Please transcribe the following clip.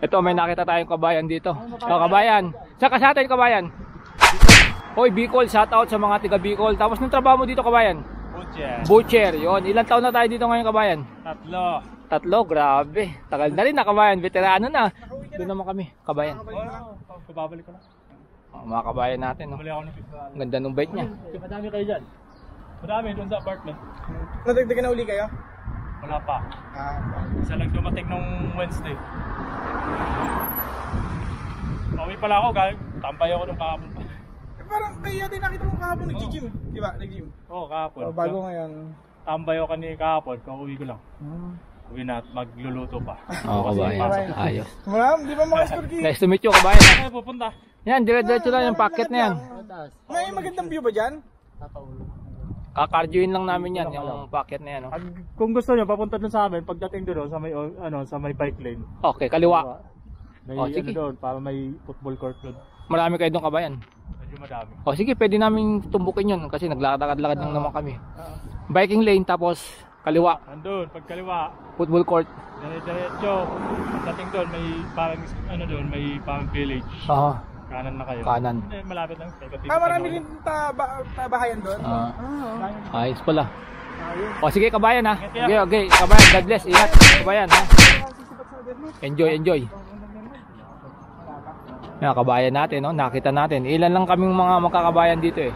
Ito, may nakita tayong kabayan dito. Oh, kabayan. Saan ka sa atin, kabayan? Hoy, Bicol. Shout out sa mga tiga Bicol. Tapos nung trabaho mo dito, kabayan? Butcher. Yon. Ilang taon na tayo dito ngayon, kabayan? 3. Tatlo, grabe. Tagal na rin na, kabayan. Veterano na. Doon naman kami, kabayan. Babalik ko na. Mga kabayan natin, no? Bumalik ako ng Ang ganda ng bike niya. Madami kayo dyan. Madami doon sa apartment. Nadagdagan na uli kayo? Wala pa. Isa lang dumating nung Wednesday. Pauwi pala ako, tambay ako nung kahapon pa. Parang kaya din nakita mo kahapon nag-gym, di ba? Nag-gym. Oo, kahapon. Bago ngayon. Tambay ako kanina kahapon, pauwi ko lang. Uwi na at magluluto pa. Oo, kabayan. Ayos. Maram, di ba mga Scorky? Nice to meet you, kabayan. Saan kayo pupunta? Yan, dire-diretso lang yung packet na yan. May magandang view ba dyan? Kakardyoin lang namin yan, yung packet na yan. No? Kung gusto nyo, papunta dun sa amin, pagdating doon sa may sa may bike lane. Okay, kaliwa. May sige. doon, para may football court doon. Marami kayo doon, kabayan. Medyo madami. O sige, pwede namin tumbukin yun kasi naglakad-lakad lang naman kami. Biking lane tapos kaliwa, Andun, pag kaliwa, football court. diretso. Pagdating doon, may parang doon, may parang village. Oo, Kanan na kayo. kanan. Malapit lang. Marami rin tabahayan doon. Ayos pala. O sige, kabayan ha. Okay, okay, kabayan, God bless. Ingat, kabayan ha. Enjoy. Mga kabayan natin, no? Nakita natin. Ilan lang kaming mga magkakabayan dito eh.